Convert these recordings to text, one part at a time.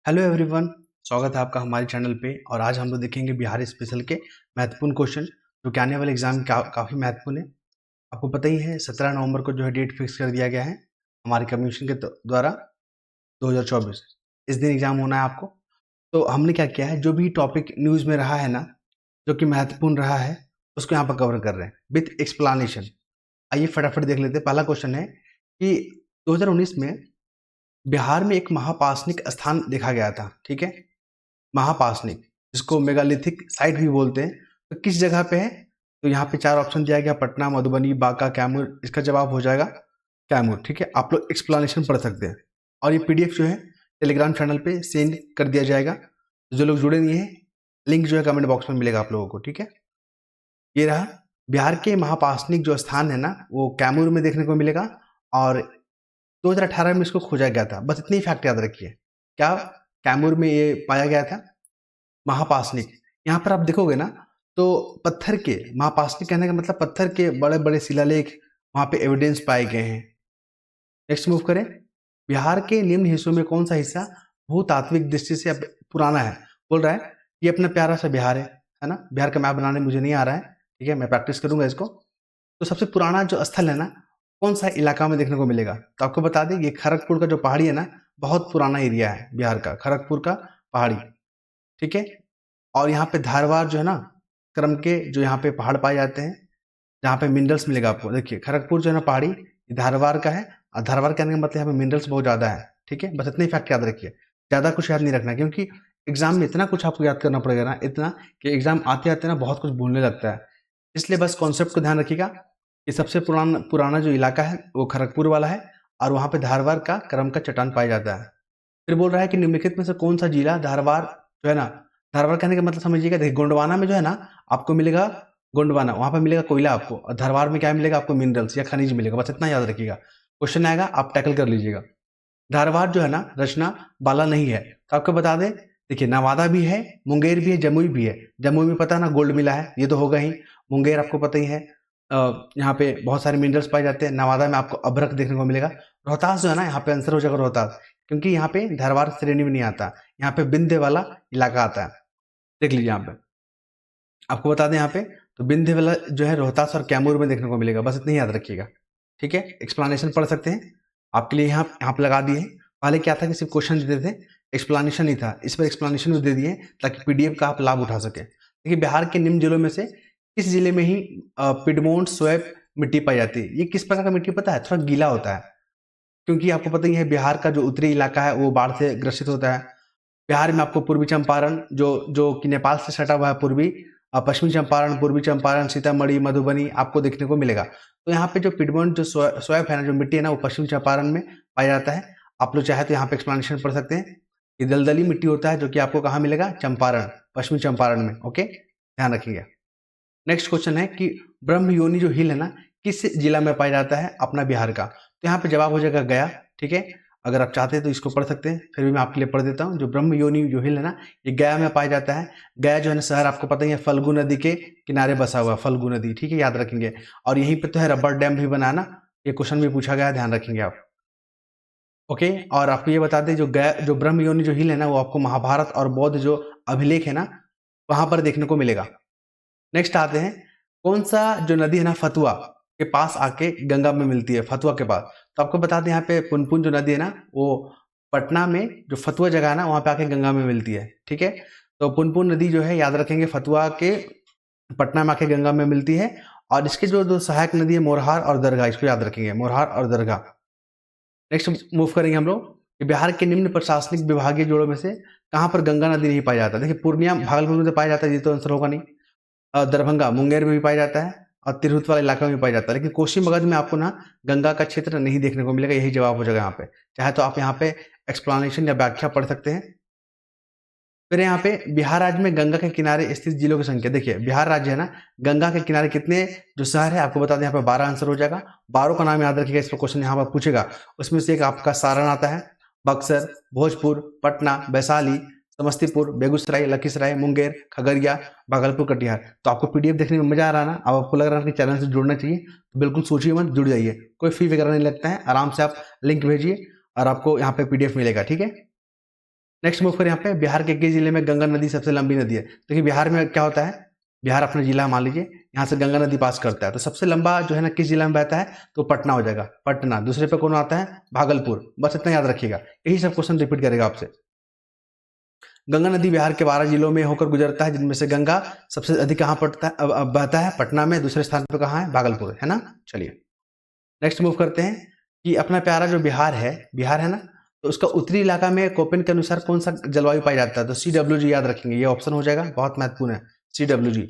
Hello everyone. स्वागत है आपका हमारे चैनल पे। और आज हम लोग देखेंगे बिहार स्पेशल के महत्वपूर्ण क्वेश्चन जो कि आने वाले एग्जाम में काफ़ी महत्वपूर्ण है। आपको पता ही है 17 नवंबर को जो है डेट फिक्स कर दिया गया है हमारे कमीशन के द्वारा 2024। इस दिन एग्जाम होना है आपको। तो हमने क्या किया है, जो भी टॉपिक न्यूज़ में रहा है ना, जो कि महत्वपूर्ण रहा है, उसको यहाँ पर कवर कर रहे हैं विथ एक्सप्लानेशन। आइए फटाफट देख लेते हैं। पहला क्वेश्चन है कि 2019 में बिहार में एक महापासनिक स्थान देखा गया था। ठीक है, महापासनिक, जिसको मेगालिथिक साइट भी बोलते हैं। तो किस जगह पे है? तो यहाँ पे 4 ऑप्शन दिया गया: पटना, मधुबनी, बांका, कैमूर। इसका जवाब हो जाएगा कैमूर। ठीक है, आप लोग एक्सप्लेनेशन पढ़ सकते हैं और ये पीडीएफ जो है टेलीग्राम चैनल पे सेंड कर दिया जाएगा। जो लोग जुड़े नहीं हैं, लिंक जो है कमेंट बॉक्स में मिलेगा आप लोगों को। ठीक है, ये रहा बिहार के महापासनिक जो स्थान है ना, वो कैमूर में देखने को मिलेगा और 2018 में इसको खोजा गया था। बस इतनी फैक्ट याद रखिए। क्या कैमूर में ये पाया गया था महापासनिक। यहाँ पर आप देखोगे ना, तो पत्थर के महापासनिक कहने का मतलब पत्थर के बड़े बड़े शिलालेख वहाँ पे एविडेंस पाए गए हैं। नेक्स्ट मूव करें। बिहार के निम्न हिस्सों में कौन सा हिस्सा भूतात्विक दृष्टि से पुराना है? बोल रहा है ये अपना प्यारा सा बिहार है ना। बिहार का मैप बनाने मुझे नहीं आ रहा है, ठीक है, मैं प्रैक्टिस करूंगा इसको। तो सबसे पुराना जो स्थल है ना, कौन सा इलाका में देखने को मिलेगा? तो आपको बता दें, ये खड़गपुर का जो पहाड़ी है ना, बहुत पुराना एरिया है बिहार का, खड़गपुर का पहाड़ी। ठीक है, और यहाँ पे धारवाड़ जो है ना, क्रम के जो यहाँ पे पहाड़ पाए जाते हैं, जहाँ पे मिनरल्स मिलेगा आपको। देखिए खड़गपुर जो है ना पहाड़ी, ये धारवाड़ का है और धारवाड़ कहने का मतलब यहाँ पे मिनरल्स बहुत ज़्यादा है। ठीक है, बस इतने फैक्ट याद रखिए, ज़्यादा कुछ याद नहीं रखना, क्योंकि एग्जाम में इतना कुछ आपको याद करना पड़ेगा ना, इतना कि एग्जाम आते आते ना बहुत कुछ भूलने लगता है। इसलिए बस कॉन्सेप्ट को ध्यान रखिएगा कि सबसे पुराना पुराना जो इलाका है वो खड़गपुर वाला है और वहाँ पे धारवाड़ का क्रम का चट्टान पाया जाता है। फिर बोल रहा है कि निम्नलिखित में से कौन सा जिला धारवाड़ जो है ना, धारवाड़ कहने का मतलब समझिएगा। देखिए गोंडवाना में जो है ना आपको मिलेगा, गोंडवाना वहां पर मिलेगा कोयला आपको, और धारवाड़ में क्या मिलेगा आपको? मिनरल्स या खनिज मिलेगा। बस इतना याद रखिएगा, क्वेश्चन आएगा आप टैकल कर लीजिएगा। धारवाड़ जो है ना रचना वाला नहीं है, तो आपको बता दें। देखिए नवादा भी है, मुंगेर भी है, जमुई भी है। जमुई में पता है ना गोल्ड मिला है, ये तो होगा ही। मुंगेर आपको पता ही है, यहाँ पे बहुत सारे मिनरल्स पाए जाते हैं। नवादा में आपको अभ्रक देखने को मिलेगा। रोहतास जो है ना, यहाँ पे आंसर हो जाएगा रोहतास, क्योंकि यहाँ पे धारवाड़ श्रेणी में नहीं आता, यहाँ पे विंध्य वाला इलाका आता है। देख लीजिए यहाँ पे, आपको बता दें यहाँ पे तो विंध्य वाला जो है रोहतास और कैमूर में देखने को मिलेगा। बस इतना ही याद रखिएगा। ठीक है, एक्सप्लेनेशन पढ़ सकते हैं आपके लिए, यहाँ पे लगा दिए हैं। पहले क्या था कि सिर्फ क्वेश्चन देते थे, एक्सप्लेनेशन नहीं था। इस पर एक्सप्लेनेशन भी दे दिए ताकि पीडीएफ का आप लाभ उठा सके। देखिए बिहार के निम्न जिलों में से किस जिले में ही पिडमोंट स्वैप मिट्टी पाई जाती है? ये किस प्रकार का मिट्टी पता है? थोड़ा गीला होता है, क्योंकि आपको पता ही है बिहार का जो उत्तरी इलाका है वो बाढ़ से ग्रसित होता है। बिहार में आपको पूर्वी चंपारण जो जो कि नेपाल से सटा हुआ है, पूर्वी पश्चिमी चंपारण, पूर्वी चंपारण, सीतामढ़ी, मधुबनी आपको देखने को मिलेगा। तो यहाँ पे जो पिडमोंट जो स्वैप है ना, जो मिट्टी है ना, वो पश्चिमी चंपारण में पाया जाता है। आप लोग चाहे तो यहाँ पे एक्सप्लेनेशन पढ़ सकते हैं। ये दलदली मिट्टी होता है जो कि आपको कहाँ मिलेगा? चंपारण, पश्चिमी चंपारण में। ओके, ध्यान रखिएगा। नेक्स्ट क्वेश्चन है कि ब्रह्म योनि जो हिल है ना, किस जिला में पाया जाता है? अपना बिहार का। तो यहाँ पे जवाब हो जाएगा गया। ठीक है, अगर आप चाहते हैं तो इसको पढ़ सकते हैं, फिर भी मैं आपके लिए पढ़ देता हूँ। जो ब्रह्म योनि जो हिल है ना, ये गया में पाया जाता है। गया जो है ना शहर आपको पता ही है, फल्गु नदी के किनारे बसा हुआ, फल्गु नदी। ठीक है, याद रखेंगे। और यहीं पे तो है रबर डैम भी बना ना, ये क्वेश्चन भी पूछा गया है, ध्यान रखेंगे आप। ओके, और आपको ये बता दें जो गया जो ब्रह्म योनि जो हिल है ना, वो आपको महाभारत और बौद्ध जो अभिलेख है ना, वहां पर देखने को मिलेगा। नेक्स्ट आते हैं, कौन सा जो नदी है ना फतुआ के पास आके गंगा में मिलती है? फतुआ के पास। तो आपको बता दें यहाँ पे पुनपुन जो नदी है ना, वो पटना में जो फतुआ जगह है ना, वहाँ पे आके गंगा में मिलती है। ठीक है, तो पुनपुन नदी जो है याद रखेंगे फतुआ के पटना में आके गंगा में मिलती है। और इसके जो दो सहायक नदी है मोरहार और दरगाह, इसको याद रखेंगे, मोरहार और दरगाह। नेक्स्ट मूव करेंगे हम लोग कि बिहार के निम्न प्रशासनिक विभागीय जोड़ों में से कहाँ पर गंगा नदी नहीं पाया जाता? देखिए पूर्णिया भागलपुर में तो पाया जाता है, ये तो आंसर होगा नहीं। दरभंगा मुंगेर में भी पाया जाता है और तिरहुत वाला इलाका में भी पाया जाता है, लेकिन कोसी मगध में आपको ना गंगा का क्षेत्र नहीं देखने को मिलेगा। यही जवाब हो जाएगा यहाँ पे। चाहे तो आप यहाँ पे एक्सप्लेनेशन या व्याख्या पढ़ सकते हैं। फिर यहाँ पे बिहार राज्य में गंगा के किनारे स्थित जिलों की संख्या। देखिए बिहार राज्य है ना, गंगा के किनारे कितने जो शहर है आपको बता दें, यहाँ पे 12 आंसर हो जाएगा। 12 का नाम याद रखिएगा, इस पर क्वेश्चन यहाँ पर पूछेगा। उसमें से एक आपका सारण आता है, बक्सर, भोजपुर, पटना, वैशाली, समस्तीपुर, बेगूसराय, लखीसराय, मुंगेर, खगड़िया, भागलपुर, कटिहार। तो आपको पीडीएफ देखने में मजा आ रहा है ना? अब आपको लग रहा है कि चैनल से जुड़ना चाहिए, तो बिल्कुल सोचिए मत, जुड़ जाइए। कोई फी वगैरह नहीं लगता है, आराम से आप लिंक भेजिए और आपको यहाँ पे पीडीएफ मिलेगा। ठीक है, नेक्स्ट मूव करें यहाँ पे, बिहार के किस जिले में गंगा नदी सबसे लंबी नदी है? देखिए बिहार में क्या होता है, बिहार अपना जिला मान लीजिए, यहाँ से गंगा नदी पास करता है, तो सबसे लंबा जो है ना किस जिला में बहता है, तो पटना हो जाएगा, पटना। दूसरे पे कौन आता है, भागलपुर। बस इतना याद रखिएगा, यही सब क्वेश्चन रिपीट करेगा आपसे। गंगा नदी बिहार के 12 जिलों में होकर गुजरता है, जिनमें से गंगा सबसे अधिक कहाँ पड़ता है, बहता है पटना में, दूसरे स्थान पर कहाँ है, भागलपुर, है ना। चलिए नेक्स्ट मूव करते हैं कि अपना प्यारा जो बिहार है ना, तो उसका उत्तरी इलाका में कोपेन के अनुसार कौन सा जलवायु पाया जाता है, तो CWG याद रखेंगे, ये ऑप्शन हो जाएगा, बहुत महत्वपूर्ण है CWG।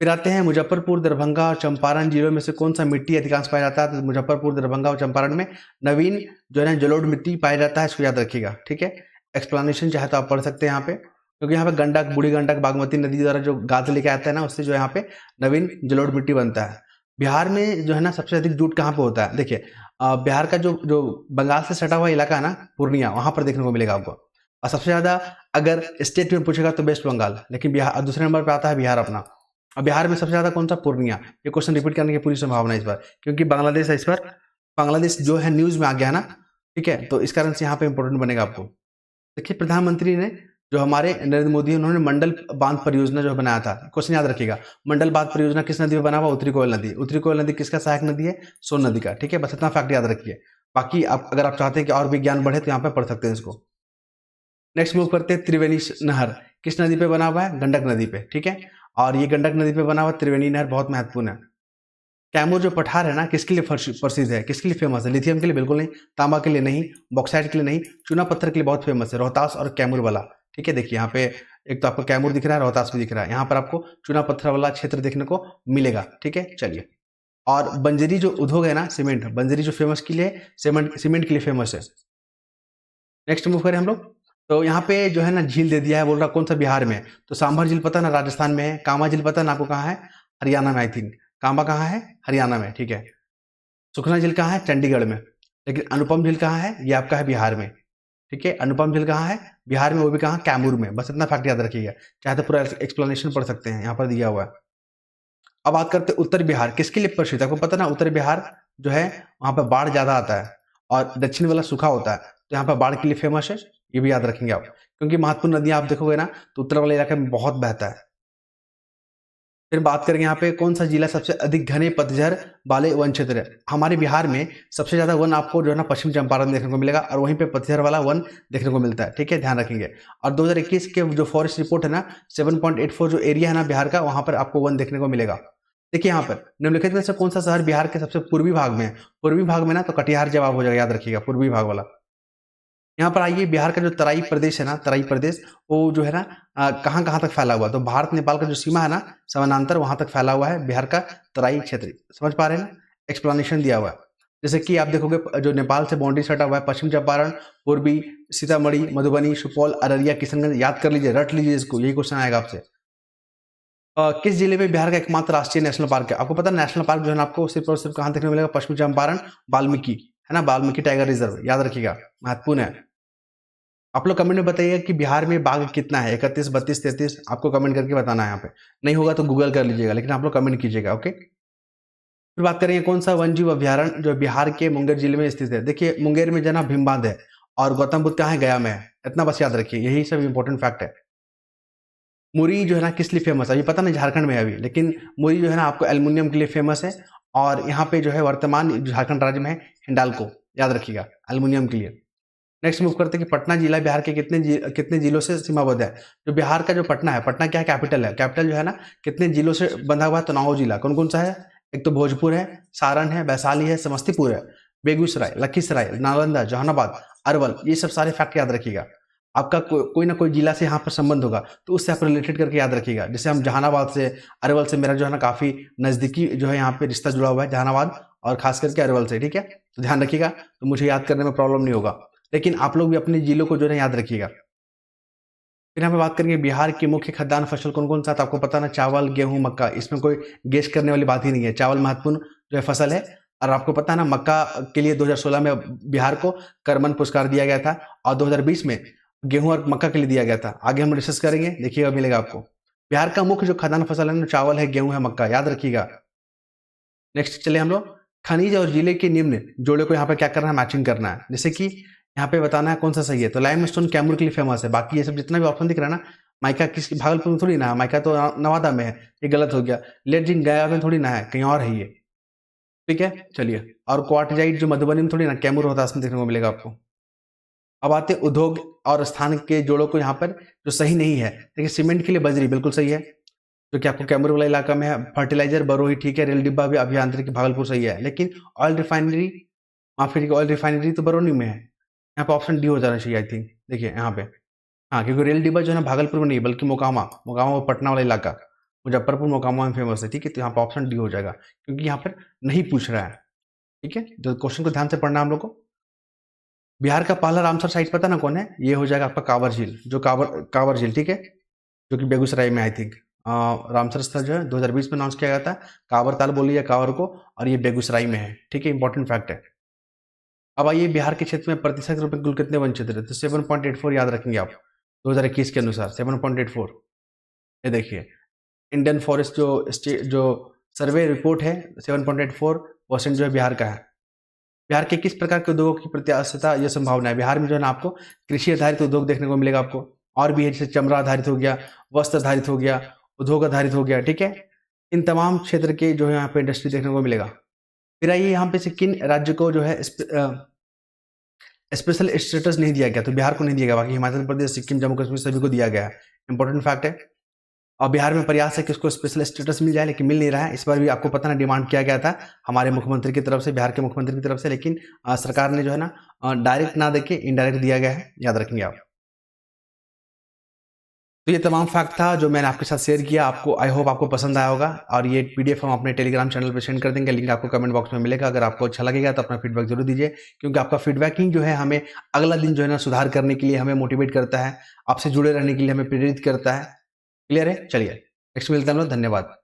फिर आते हैं मुजफ्फरपुर, दरभंगा और चंपारण जिलों में से कौन सा मिट्टी अधिकांश पाया जाता है, तो मुजफ्फरपुर, दरभंगा और चंपारण में नवीन जो है ना जलोढ़ मिट्टी पाया जाता है, इसको याद रखिएगा, ठीक है। एक्सप्लेनेशन चाहे तो आप पढ़ सकते हैं यहाँ पे, क्योंकि यहाँ पे गंडक, बूढ़ी गंडक, बागमती नदी द्वारा जो गाद लेके आता है ना, उससे जो यहाँ पे नवीन जलोढ़ मिट्टी बनता है। बिहार में जो है ना सबसे अधिक जूट कहाँ पे होता है, देखिए बिहार का जो जो बंगाल से सटा हुआ इलाका है ना, पूर्णिया, वहां पर देखने को मिलेगा आपको। और सबसे ज्यादा अगर स्टेट में पूछेगा तो वेस्ट बंगाल, लेकिन बिहार दूसरे नंबर पर आता है बिहार अपना। और बिहार में सबसे ज्यादा कौन सा, पूर्णिया। ये क्वेश्चन रिपीट करने की पूरी संभावना है इस बार, क्योंकि बांग्लादेश है इस बार, बांग्लादेश जो है न्यूज में आ गया ना, ठीक है, तो इस कारण से यहाँ पे इंपॉर्टेंट बनेगा आपको। देखिए प्रधानमंत्री ने जो हमारे नरेंद्र मोदी, उन्होंने मंडल बांध परियोजना जो बनाया था, क्वेश्चन याद रखिएगा, मंडल बांध परियोजना किस नदी पे बना हुआ, उत्तरी कोयल नदी। उत्तरी कोयल नदी किसका सहायक नदी है, सोन नदी का, ठीक है, बस इतना फैक्ट याद रखिए। बाकी आप अगर आप चाहते हैं कि और भी ज्ञान बढ़े तो यहाँ पे पढ़ सकते हैं इसको। नेक्स्ट मूव करते हैं, त्रिवेणी नहर किस नदी पे बना हुआ है, गंडक नदी पे, ठीक है। और ये गंडक नदी पे बना हुआ त्रिवेणी नहर बहुत महत्वपूर्ण है। कैमूर जो पठार है ना, किसके लिए प्रसिद्ध है, किसके लिए फेमस है, लिथियम के लिए बिल्कुल नहीं, तांबा के लिए नहीं, बॉक्साइट के लिए नहीं, चूना पत्थर के लिए बहुत फेमस है, रोहतास और कैमूर वाला, ठीक है। देखिए यहाँ पे एक तो आपको कैमूर दिख रहा है, रोहतास भी दिख रहा है, यहाँ पर आपको चूना पत्थर वाला क्षेत्र देखने को मिलेगा, ठीक है। चलिए, और बंजरी जो उद्योग है ना, सीमेंट, बंजरी जो फेमस के लिए, सीमेंट के लिए फेमस है। नेक्स्ट मूव करें हम लोग, तो यहाँ पे जो है ना झील दे दिया है, बोल रहा कौन सा, बिहार में, तो सांभर झील पता ना राजस्थान में है, कामा झील पता ना आपको कहाँ है, हरियाणा में, आई थिंक कांबा कहाँ है, हरियाणा में, ठीक है। सुखना झील कहाँ है, चंडीगढ़ में। लेकिन अनुपम झील कहाँ है, ये आपका है बिहार में, ठीक है। अनुपम झील कहाँ है, बिहार में, वो भी कहाँ, कैमूर में। बस इतना फैक्ट याद रखिएगा, चाहे तो पूरा एक्सप्लेनेशन पढ़ सकते हैं, यहाँ पर दिया हुआ है। अब बात करते हैं उत्तर बिहार किसके लिए प्रसिद्ध है, आपको पता ना, उत्तर बिहार जो है वहां पर बाढ़ ज्यादा आता है और दक्षिण वाला सूखा होता है, तो यहाँ पर बाढ़ के लिए फेमस है, ये भी याद रखेंगे आप, क्योंकि महत्वपूर्ण नदियां आप देखोगे ना तो उत्तर वाले इलाके में बहुत बहता है। फिर बात करेंगे यहाँ पे कौन सा जिला सबसे अधिक घने पतझड़ वाले वन क्षेत्र है। हमारे बिहार में सबसे ज्यादा वन आपको जो है ना पश्चिम चंपारण में देखने को मिलेगा, और वहीं पे पतझड़ वाला वन देखने को मिलता है, ठीक है, ध्यान रखेंगे। और 2021 के जो फॉरेस्ट रिपोर्ट है ना, 7.84 जो एरिया है ना बिहार का, वहां पर आपको वन देखने को मिलेगा। देखिए यहाँ पर निम्नलिखित में से कौन सा शहर बिहार के सबसे पूर्वी भाग में है, पूर्वी भाग में ना, तो कटिहार जवाब हो जाएगा, याद रखिएगा, पूर्वी भाग वाला। यहाँ पर आइए, बिहार का जो तराई प्रदेश है ना, तराई प्रदेश, वो जो है ना कहाँ कहाँ तक फैला हुआ है, तो भारत नेपाल का जो सीमा है ना, समानांतर, वहां तक फैला हुआ है बिहार का तराई क्षेत्र, समझ पा रहे हैं ना, एक्सप्लेनेशन दिया हुआ है। जैसे कि आप देखोगे जो नेपाल से बाउंड्री सटा हुआ है, पश्चिम चंपारण, पूर्वी सीतामढ़ी, मधुबनी, सुपौल, अररिया, किशनगंज, याद कर लीजिए, रट लीजिए इसको, यही क्वेश्चन आएगा आपसे। किस जिले में बिहार का एकमात्र राष्ट्रीय नेशनल पार्क है, आपको पता है नेशनल पार्क जो है ना आपको सिर्फ और सिर्फ कहाँ देखने को मिलेगा, पश्चिम चंपारण, वाल्मीकि, है ना, वाल्मीकि टाइगर रिजर्व, याद रखिएगा, महत्वपूर्ण है। आप लोग कमेंट में बताइए कि बिहार में बाघ कितना है, 31, 32, 33, आपको कमेंट करके बताना है, यहाँ पे नहीं होगा तो गूगल कर लीजिएगा, लेकिन आप लोग कमेंट कीजिएगा, ओके। फिर बात करेंगे कौन सा वन्यजीव अभ्यारण्य जो बिहार के मुंगेर जिले में स्थित है। देखिए मुंगेर में जना भीम बांध है, और गौतम बुद्ध कहाँ है, गया में है, इतना बस याद रखिए, यही सब इंपॉर्टेंट फैक्ट है। मुरी जो है ना किस लिए फेमस है, अभी पता नहीं, झारखंड में है अभी, लेकिन मुरी जो है ना आपको एल्युमिनियम के लिए फेमस है, और यहाँ पे जो है वर्तमान झारखंड राज्य में है हिंडाल्को, याद रखिएगा, एल्युमिनियम के लिए। नेक्स्ट मूव करते हैं कि पटना जिला बिहार के कितने जिलों से सीमाबद्ध है। जो बिहार का जो पटना है, पटना क्या है, कैपिटल है, कैपिटल जो है ना कितने जिलों से बंधा हुआ है, तो 9 जिला, कौन कौन सा है, एक तो भोजपुर है, सारण है, वैशाली है, समस्तीपुर है, बेगूसराय, लखीसराय, नालंदा, जहानाबाद, अरवल, ये सब सारे फैक्ट याद रखिएगा। आपका कोई ना कोई जिला से यहाँ पर संबंध होगा, तो उससे आप रिलेटेड करके याद रखिएगा। जैसे हम जहानाबाद से, अरवल से मेरा जो है ना काफी नजदीकी जो है यहाँ पे रिश्ता जुड़ा हुआ है, जहानाबाद और खास करके अरवल से, ठीक है, तो ध्यान रखिएगा, तो मुझे याद करने में प्रॉब्लम नहीं होगा, लेकिन आप लोग भी अपने जिलों को जो है याद रखिएगा। फिर हम बात करेंगे बिहार की मुख्य खाद्यान्न फसल कौन कौन सा, तो आपको पता ना, चावल, गेहूं, मक्का, इसमें कोई गेस करने वाली बात ही नहीं है, चावल महत्वपूर्ण जो है फसल है। और आपको पता है ना, मक्का के लिए 2016 में बिहार को करमन पुरस्कार दिया गया था, और 2020 में गेहूं और मक्का के लिए दिया गया था। आगे हम डिस्कस करेंगे, देखिएगा मिलेगा आपको। बिहार का मुख्य जो खाद्यान्न फसल है ना, चावल है, गेहूं है, मक्का, याद रखिएगा। नेक्स्ट चले हम लोग, खनिज और जिले के निम्न जोड़े को यहाँ पर क्या करना है, मैचिंग करना है। जैसे कि यहाँ पे बताना है कौन सा सही है। तो लाइमस्टोन कैमूर के लिए फेमस है। बाकी ये सब जितना भी ऑप्शन दिख रहा है ना, माइका किस भागलपुर में थोड़ी ना है, माइका तो नवादा में है, ये गलत हो गया। लेड जिंक गया में थोड़ी ना है, कहीं और है ये। ठीक है, चलिए। और क्वार्टजाइट जो मधुबनी में थोड़ी ना, कैमूर रोहतास में देखने को मिलेगा आपको। अब आते उद्योग और स्थान के जोड़ों को यहाँ पर जो सही नहीं है। देखिए सीमेंट के लिए बजरी बिल्कुल सही है, जो कि आपको कैमूर वाला इलाका में है। फर्टिलाइजर बरोही ठीक है। रेल डिब्बा भी अभियांत्रिकी भागलपुर सही है। लेकिन ऑयल रिफाइनरी, माफ करिएगा, ऑयल रिफाइनरी तो बरौनी में है। यहाँ पे ऑप्शन डी हो जाना चाहिए आई थिंक। देखिए यहाँ पे, हाँ, क्योंकि रेल डिब्बा जो है ना भागलपुर में नहीं बल्कि मोकामा, मोकामा पटना वाला इलाका, मुजफ्फरपुर मोकामा में फेमस है। ठीक है, तो यहाँ पे ऑप्शन डी हो जाएगा, क्योंकि यहाँ पर नहीं पूछ रहा है। ठीक है, तो क्वेश्चन को ध्यान से पढ़ना हम लोग को। बिहार का पहला रामसर साइट पता ना कौन है? ये हो जाएगा आपका कांवर झील, जो कांवर झील, ठीक है, जो कि बेगूसराय में आई थिंक। रामसर स्थल जो है 2020 में अनाउंस किया गया था। कांवर ताल बोलिए कांवर को, और ये बेगूसराय में है। ठीक है, इंपॉर्टेंट फैक्ट है। अब आइए, बिहार के क्षेत्र में प्रतिशत रूप में कुल कितने वन क्षेत्र है? तो 7.84 याद रखेंगे आप 2021 के अनुसार, 7.84। ये देखिए, इंडियन फॉरेस्ट जो सर्वे रिपोर्ट है, 7.84% जो है बिहार का है। बिहार के किस प्रकार के उद्योगों की प्रत्याशिता या संभावना है? बिहार में जो है ना आपको कृषि आधारित उद्योग देखने को मिलेगा आपको, और भी है, जैसे चमड़ा आधारित हो गया, वस्त्र आधारित हो गया, उद्योग आधारित हो गया। ठीक है, इन तमाम क्षेत्र के जो है यहाँ पे इंडस्ट्री देखने को मिलेगा। फिर आइए, यहाँ पे से किन राज्य को जो है स्पेशल स्टेटस नहीं दिया गया? तो बिहार को नहीं दिया गया, बाकी हिमाचल प्रदेश, सिक्किम, जम्मू कश्मीर सभी को दिया गया है। इंपॉर्टेंट फैक्ट है। और बिहार में प्रयास है कि उसको स्पेशल स्टेटस मिल जाए, लेकिन मिल नहीं रहा है। इस बार भी आपको पता ना डिमांड किया गया था हमारे मुख्यमंत्री की तरफ से, बिहार के मुख्यमंत्री की तरफ से, लेकिन सरकार ने जो है ना डायरेक्ट ना देके इनडायरेक्ट दिया गया है, याद रखेंगे आप। तो ये तमाम फैक्ट था जो मैंने आपके साथ शेयर किया। आपको, आई होप आपको पसंद आया होगा। और ये पीडीएफ हम अपने टेलीग्राम चैनल पे सेंड कर देंगे, लिंक आपको कमेंट बॉक्स में मिलेगा। अगर आपको अच्छा लगेगा तो अपना फीडबैक जरूर दीजिए, क्योंकि आपका फीडबैक ही जो है हमें अगला दिन जो है ना सुधार करने के लिए हमें मोटिवेट करता है, आपसे जुड़े रहने के लिए हमें प्रेरित करता है। क्लियर है? चलिए, नेक्स्ट मिलते हैं हम लोग। धन्यवाद।